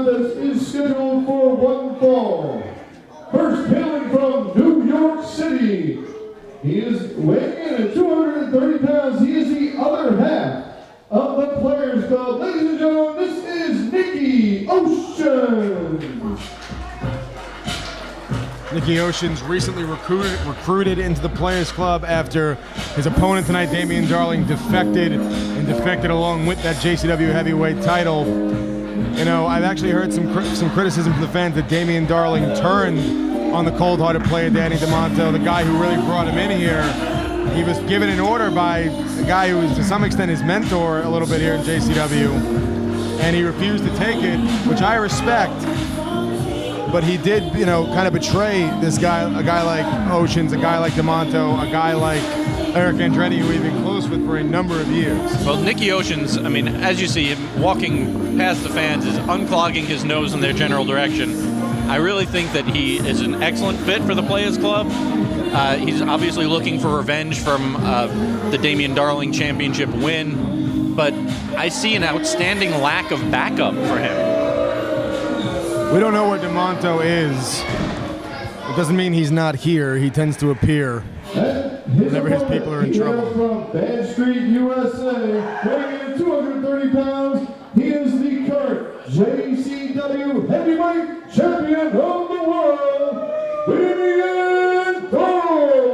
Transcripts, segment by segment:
contest is scheduled for one fall. First hailing from New York City, he is weighing in at 230 pounds. He is the other half of the Players Club. Ladies and gentlemen, this is Nicky Oceans. Nicky Oceans recently recruited into the Players Club after his opponent tonight, Damien Darling, defected along with that JCW heavyweight title. You know, I've actually heard some criticism from the fans that Damien Darling turned on the cold-hearted player Danny DeMonto, the guy who really brought him in here. He was given an order by a guy who was to some extent his mentor a little bit here in JCW, and he refused to take it, which I respect. But he did, you know, kind of betray this guy, a guy like Oceans, a guy like DeMonto, a guy like Eric Andretti, who we've been close with for a number of years. Well, Nicky Oceans, I mean, as you see him walking past the fans, is unclogging his nose in their general direction. I really think that he is an excellent fit for the Players Club. He's obviously looking for revenge from the Damien Darling Championship win, but I see an outstanding lack of backup for him. We don't know where DeMonto is. It doesn't mean he's not here. He tends to appear whenever his people are in trouble. From Bad Street, USA, weighing in at 230 pounds, he is the current JCW heavyweight champion of the world, Damien Darling.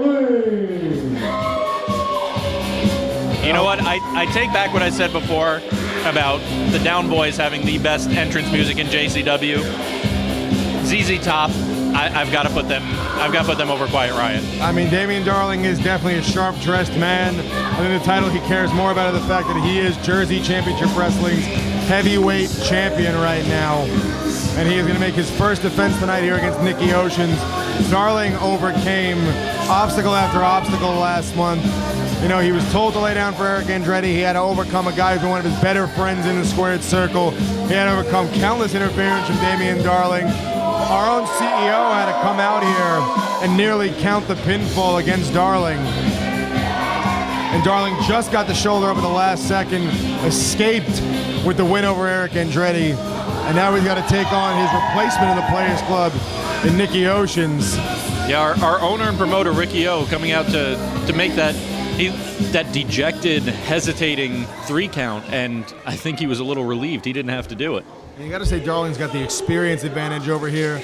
You know what? I take back what I said before about the Down Boys having the best entrance music in JCW. ZZ Top, I've got to put them over Quiet Riot. I mean, Damien Darling is definitely a sharp-dressed man. I think the title he cares more about is the fact that he is Jersey Championship Wrestling's heavyweight champion right now. And he is going to make his first defense tonight here against Nicky Oceans. Darling overcame obstacle after obstacle last month. You know, he was told to lay down for Eric Andretti. He had to overcome a guy who's been one of his better friends in the squared circle. He had to overcome countless interference from Damien Darling. Our own CEO had to come out here and nearly count the pinfall against Darling. And Darling just got the shoulder up at the last second, escaped with the win over Eric Andretti. And now he's got to take on his replacement in the Players Club in Nicky Oceans. Yeah, our owner and promoter, Ricky O, coming out to make that dejected, hesitating 3 count, and I think he was a little relieved he didn't have to do it. And you got to say Darling's got the experience advantage over here.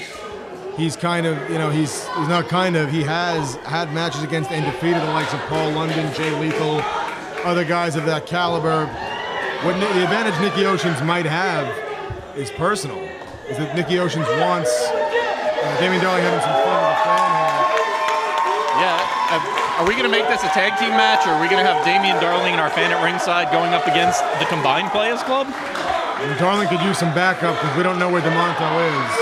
He's kind of, you know, he's not kind of, he has had matches against and defeated the likes of Paul London, Jay Lethal, other guys of that caliber. What the advantage Nicky Oceans might have is personal, is that Nicky Oceans wants Damien Darling having some fun with the fan here. Yeah. Are we going to make this a tag team match, or are we going to have Damien Darling and our fan at ringside going up against the combined Players Club? And Darling could use some backup because we don't know where DeMonto is.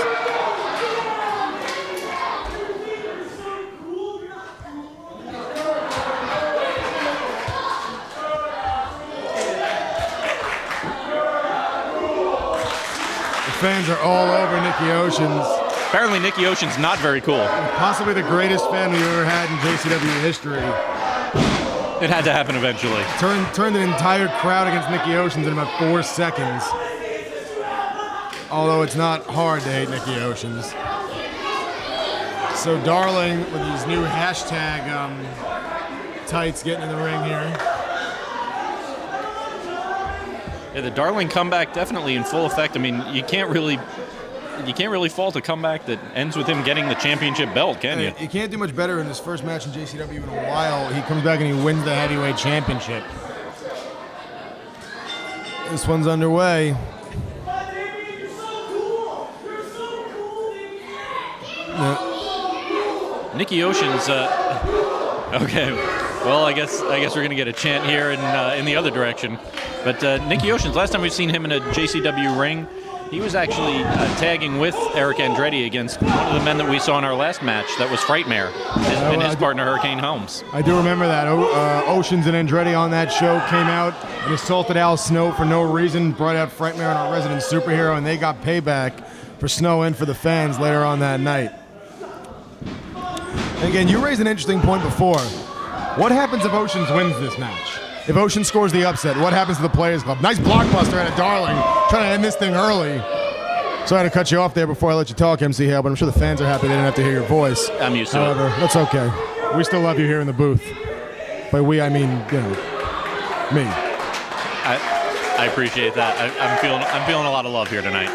The fans are all over Nicky Oceans. Apparently Nicky Ocean's not very cool. Possibly the greatest fan we've ever had in JCW history. It had to happen eventually. Turned an entire crowd against Nicky Oceans in about 4 seconds. Although it's not hard to hate Nicky Oceans. So Darling with these new hashtag tights getting in the ring here. Yeah, the Darling comeback definitely in full effect. I mean, you can't really fault a comeback that ends with him getting the championship belt, can you? You can't do much better in his first match in JCW in a while. He comes back and he wins the heavyweight championship. This one's underway. Nicky Oceans. Okay. Well, I guess we're gonna get a chant here in the other direction. But Nicky Oceans. Last time we've seen him in a JCW ring, he was actually tagging with Eric Andretti against one of the men that we saw in our last match. That was Frightmare and his partner Hurricane Holmes. I do remember that. Oceans and Andretti on that show came out and assaulted Al Snow for no reason, brought out Frightmare and our resident superhero, and they got payback for Snow and for the fans later on that night. And again, you raised an interesting point before. What happens if Oceans wins this match? If Oceans scores the upset, what happens to the Players Club? Nice blockbuster out of Darling, trying to end this thing early. Sorry to cut you off there before I let you talk, MC Hale, but I'm sure the fans are happy they didn't have to hear your voice. I'm used to However, that's okay. We still love you here in the booth. By we, I mean, me. I appreciate that. I'm feeling a lot of love here tonight.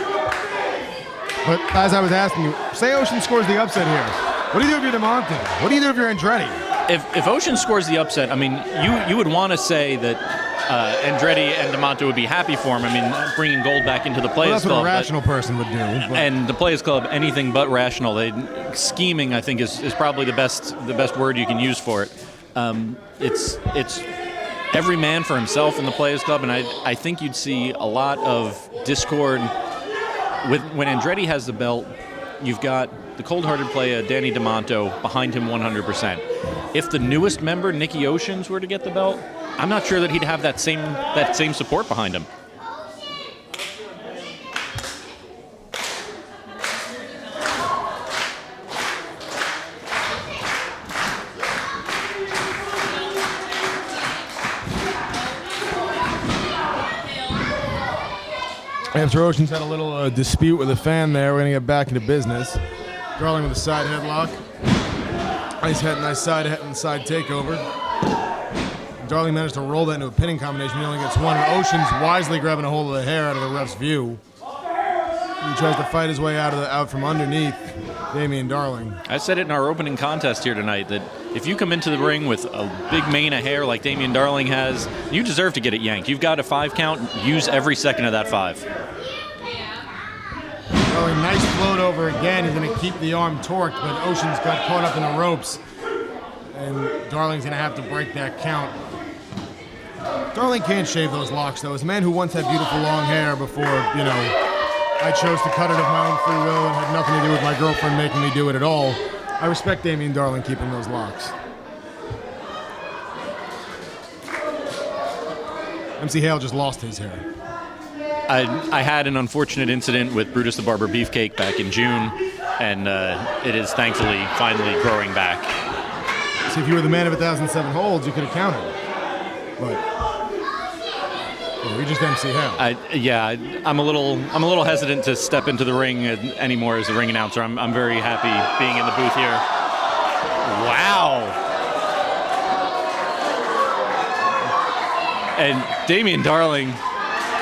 But as I was asking you, say Ocean scores the upset here. What do you do if you're DeMonte? What do you do if you're Andretti? If Ocean scores the upset, I mean, you would want to say that Andretti and DeMonte would be happy for him. I mean, bringing gold back into the Players Club. That's what a rational person would do. But. And the Players Club, anything but rational. Scheming, I think, is probably the best word you can use for it. It's every man for himself in the Players Club, and I think you'd see a lot of discord. When Andretti has the belt, you've got the cold-hearted player, Danny DeMonto, behind him 100%. If the newest member, Nicky Oceans, were to get the belt, I'm not sure that he'd have that same support behind him. After Ocean's had a little dispute with a fan there, we're going to get back into business. Darling with a side headlock. Nice side takeover. Darling managed to roll that into a pinning combination. He only gets one. And Ocean's wisely grabbing a hold of the hair out of the ref's view. He tries to fight his way out from underneath Damien Darling. I said it in our opening contest here tonight that if you come into the ring with a big mane of hair like Damien Darling has, you deserve to get it yanked. You've got a 5 count. Use every second of that 5. Darling, nice float over again. He's going to keep the arm torqued, but Ocean's got caught up in the ropes. And Darling's going to have to break that count. Darling can't shave those locks, though. As a man who once had beautiful long hair before, I chose to cut it of my own free will and had nothing to do with my girlfriend making me do it at all, I respect Damien Darling keeping those locks. MC Hale just lost his hair. I had an unfortunate incident with Brutus the Barber Beefcake back in June, and it is thankfully finally growing back. See, if you were the man of 1,007 holds, you could have counted. But you're just MC Hale. I'm a little hesitant to step into the ring anymore as a ring announcer. I'm very happy being in the booth here. Wow. And Damien Darling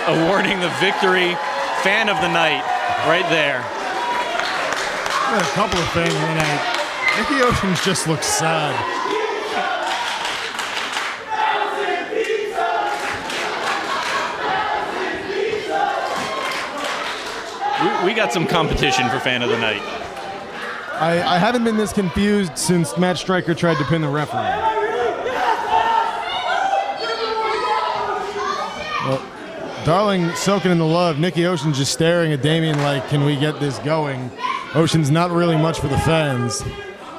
awarding the victory fan of the night right there. Got a couple of fans of the night. Nicky Oceans just looks sad. We got some competition for fan of the night. I haven't been this confused since Matt Stryker tried to pin the referee. Well, Darling soaking in the love. Nicky Ocean just staring at Damien like, can we get this going? Ocean's not really much for the fans.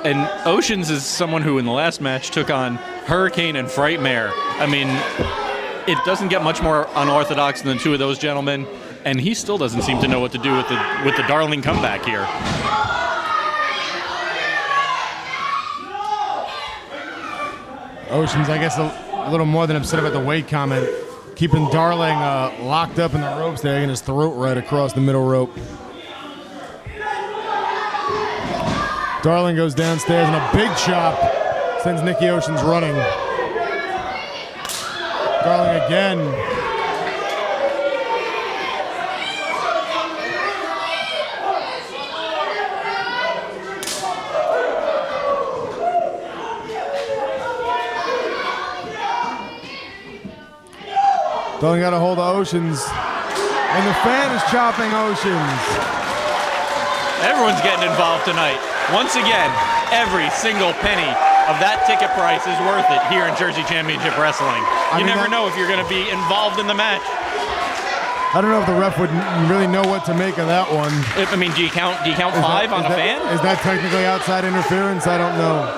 And Oceans is someone who in the last match took on Hurricane and Frightmare. I mean, it doesn't get much more unorthodox than the two of those gentlemen, and he still doesn't seem to know what to do with the Darling comeback here. Ocean's, I guess, a little more than upset about the weight comment. Keeping Darling locked up in the ropes there, getting his throat right across the middle rope. Darling goes downstairs and a big chop sends Nicky Oceans running. Darling again. Darling got a hold of Oceans, and the fan is chopping Oceans. Everyone's getting involved tonight. Once again, every single penny of that ticket price is worth it here in Jersey Championship Wrestling. You never know if you're going to be involved in the match. I don't know if the ref would really know what to make of that one. I mean, do you count 5 on a fan? Is that technically outside interference? I don't know.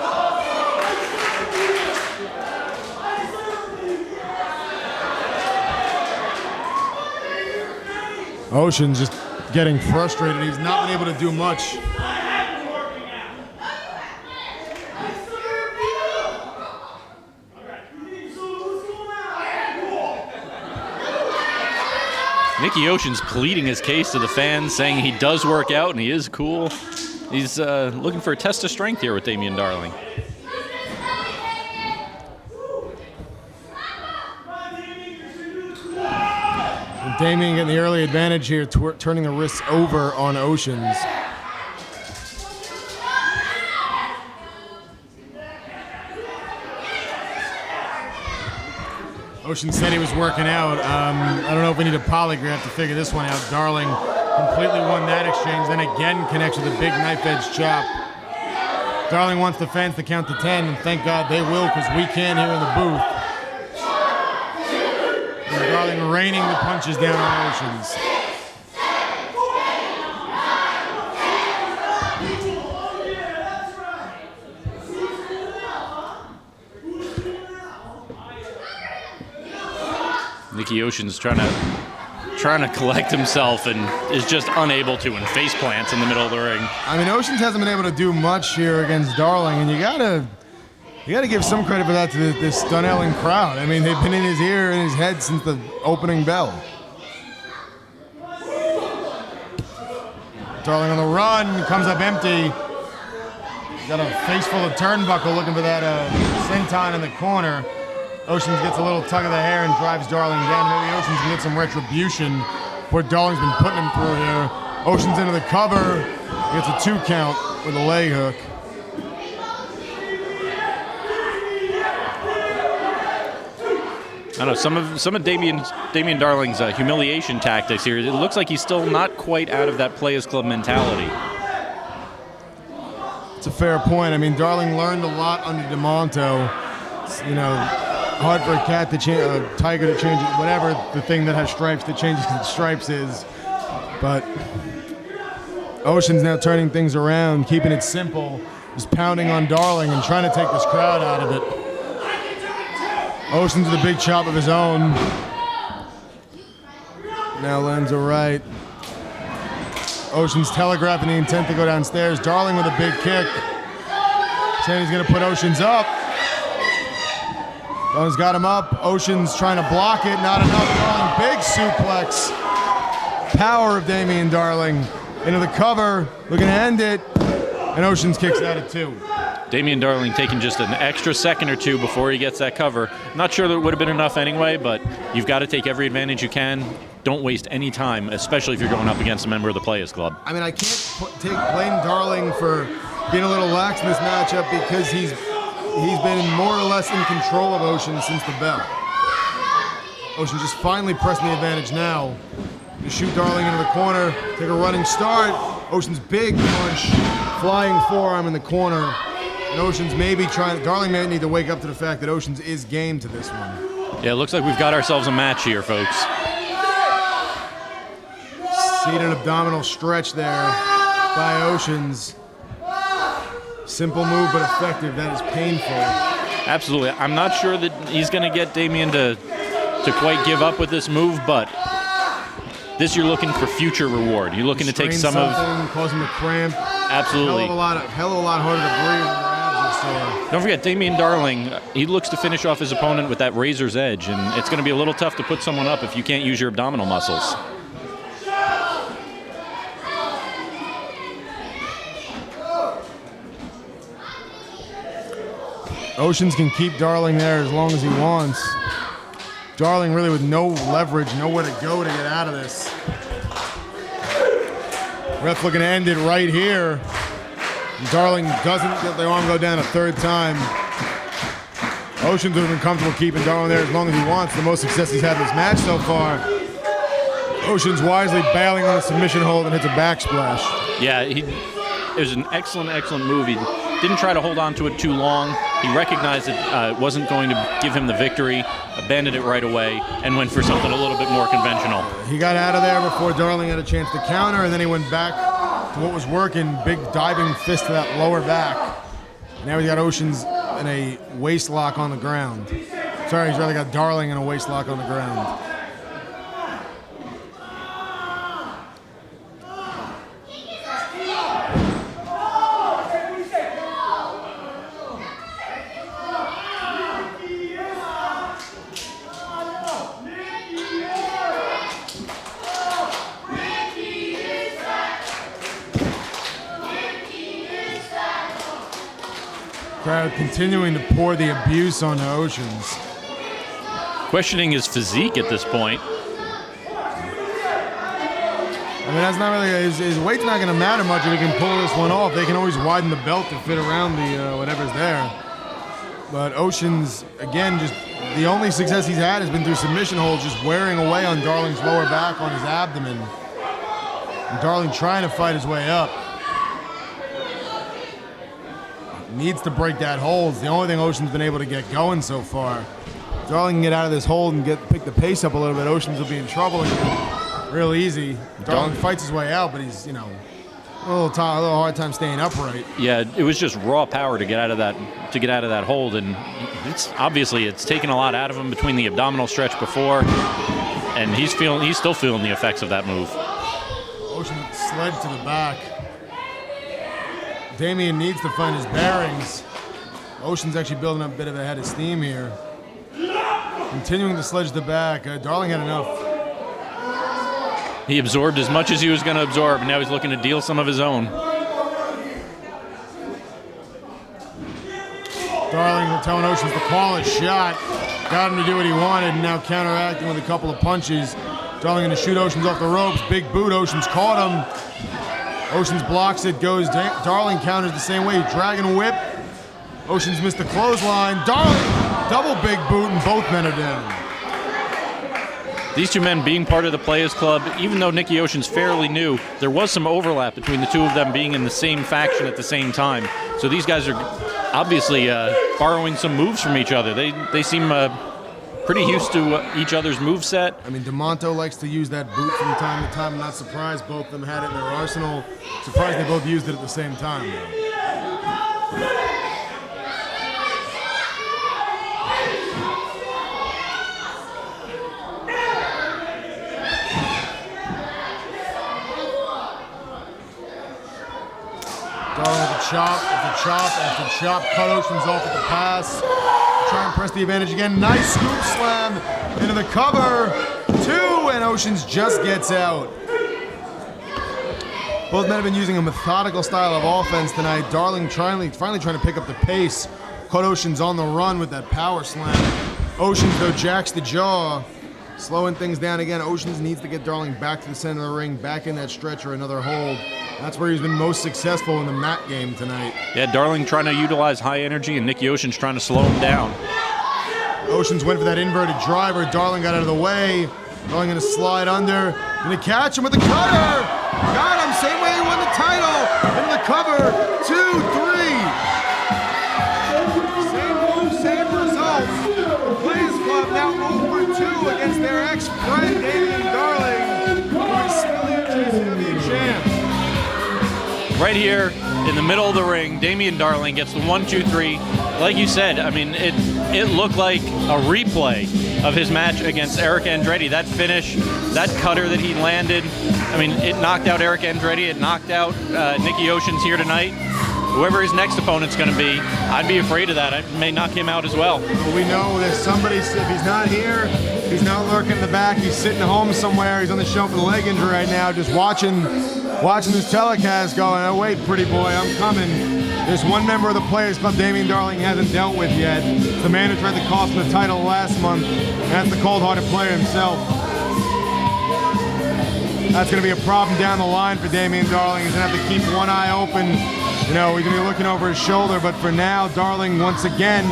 Ocean's just getting frustrated. He's not been able to do much. Nicky Ocean's pleading his case to the fans, saying he does work out and he is cool. He's looking for a test of strength here with Damien Darling. And Damien getting the early advantage here, turning the wrists over on Oceans. Ocean said he was working out. I don't know if we need a polygraph to figure this one out. Darling completely won that exchange, then again connects with a big knife edge chop. Darling wants the fans to count to 10, and thank God they will, because we can't here in the booth. And Darling raining the punches down on Oceans. Nicky Ocean's trying to collect himself and is just unable to, and face plants in the middle of the ring. I mean, Oceans hasn't been able to do much here against Darling, and you gotta give some credit for that to this Dunellen crowd. I mean, they've been in his ear and his head since the opening bell. Darling on the run, comes up empty. Got a face full of turnbuckle looking for that senton in the corner. Oceans gets a little tug of the hair and drives Darling down. Maybe Oceans can get some retribution for what Darling's been putting him through here. Oceans into the cover. Gets a 2 count with a leg hook. I don't know, some of Damien Darling's humiliation tactics here, it looks like he's still not quite out of that Players Club mentality. It's a fair point. I mean, Darling learned a lot under DeMonto. You know, hard for a cat to change, a tiger to change it, whatever the thing that has stripes that changes its stripes is. But Ocean's now turning things around, keeping it simple, just pounding on Darling and trying to take this crowd out of it. Ocean's with a big chop of his own. Now lands a right. Ocean's telegraphing the intent to go downstairs. Darling with a big kick. Saying he's going to put Oceans up. Darling's got him up. Ocean's trying to block it. Not enough. Darling, big suplex. Power of Damien Darling. Into the cover. Looking to end it. And Oceans kicks out at 2. Damien Darling taking just an extra second or 2 before he gets that cover. Not sure that it would have been enough anyway, but you've got to take every advantage you can. Don't waste any time, especially if you're going up against a member of the Players Club. I mean, I can't blame Darling for being a little lax in this matchup because he's been more or less in control of Ocean since the bell. Ocean just finally pressing the advantage now. To shoot Darling into the corner, take a running start. Ocean's big punch, flying forearm in the corner. And Ocean's maybe trying, Darling may need to wake up to the fact that Ocean's is game to this one. Yeah, it looks like we've got ourselves a match here, folks. Seated abdominal stretch there by Oceans. Simple move, but effective. That is painful. Absolutely. I'm not sure that he's going to get Damien to quite give up with this move, but this you're looking for future reward. You're looking to take some of... Cause him a cramp. Absolutely. Hell of a lot harder to breathe when your abs are sore. Don't forget, Damien Darling, he looks to finish off his opponent with that razor's edge, and it's going to be a little tough to put someone up if you can't use your abdominal muscles. Oceans can keep Darling there as long as he wants. Darling really with no leverage, nowhere to go to get out of this. Ref looking to end it right here. Darling doesn't get the arm go down a 3rd time. Oceans would have been comfortable keeping Darling there as long as he wants. The most success he's had in this match so far. Oceans wisely bailing on a submission hold and hits a backsplash. Yeah, it was an excellent move. He didn't try to hold on to it too long. He recognized that it wasn't going to give him the victory, abandoned it right away, and went for something a little bit more conventional. He got out of there before Darling had a chance to counter, and then he went back to what was working, big diving fist to that lower back. Now he's got Oceans in a waist lock on the ground. Sorry, he's rather got Darling in a waist lock on the ground. Crowd continuing to pour the abuse onto Oceans. Questioning his physique at this point. I mean, that's not really, his weight's not going to matter much if he can pull this one off. They can always widen the belt to fit around the whatever's there. But Oceans, again, just the only success he's had has been through submission holds, just wearing away on Darling's lower back on his abdomen. And Darling trying to fight his way up. Needs to break that hold. It's the only thing Ocean's been able to get going so far. Darling can get out of this hold and pick the pace up a little bit. Oceans will be in trouble again. Real easy. Darling fights his way out, but he's, you know, a little hard time staying upright. Yeah, it was just raw power to get out of that hold, and it's taken a lot out of him between the abdominal stretch before, and he's still feeling the effects of that move. Ocean sled to the back. Damien needs to find his bearings. Ocean's actually building up a bit of a head of steam here. Continuing to sledge the back. Darling had enough. He absorbed as much as he was going to absorb, and now he's looking to deal some of his own. Darling telling Oceans to call a shot. Got him to do what he wanted, and now counteracting with a couple of punches. Darling going to shoot Oceans off the ropes. Big boot. Oceans caught him. Oceans blocks it, goes. Darling counters the same way. Dragon whip. Oceans missed the clothesline. Darling, double big boot, and both men are down. These two men being part of the Players Club, even though Nicky Ocean's fairly new, there was some overlap between the two of them being in the same faction at the same time. So these guys are obviously borrowing some moves from each other. They seem pretty used to each other's moveset. I mean, DeMonto likes to use that boot from time to time. I'm not surprised both of them had it in their arsenal. Surprised they both used it at the same time. Darling with the chop, after chop, after chop. Cut Oceans off at the pass. Try and press the advantage again. Nice scoop slam into the cover. 2, and Oceans just gets out. Both men have been using a methodical style of offense tonight. Darling finally trying to pick up the pace. Caught Oceans on the run with that power slam. Oceans, though, jacks the jaw. Slowing things down again. Oceans needs to get Darling back to the center of the ring, back in that stretch or another hold. That's where he's been most successful in the mat game tonight. Yeah, Darling trying to utilize high energy, and Nicky Ocean's trying to slow him down. Oceans went for that inverted driver. Darling got out of the way. Darling going to slide under. Going to catch him with the cutter. Got him. Same way he won the title. Into the cover. 2, 3. Same result. The Players Club now 0-2 against their ex-friend, Damien Darling, who is still the GCW champ. Right here in the middle of the ring, Damien Darling gets the 1, 2, 3. Like you said, I mean, it looked like a replay of his match against Eric Andretti. That finish, that cutter that he landed, I mean, it knocked out Eric Andretti. It knocked out Nicky Ocean's here tonight. Whoever his next opponent's going to be, I'd be afraid of that. I may knock him out as well. Well, we know there's somebody, if he's not here, he's not lurking in the back, he's sitting home somewhere, he's on the shelf with a leg injury right now, just watching this telecast going, oh wait, pretty boy, I'm coming. There's one member of the Players Club Damien Darling hasn't dealt with yet. It's the man who tried to cost him the title last month, and that's the cold-hearted player himself. That's going to be a problem down the line for Damien Darling. He's going to have to keep one eye open. You know, he's going to be looking over his shoulder, but for now, Darling once again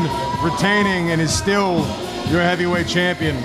retaining and is still your heavyweight champion.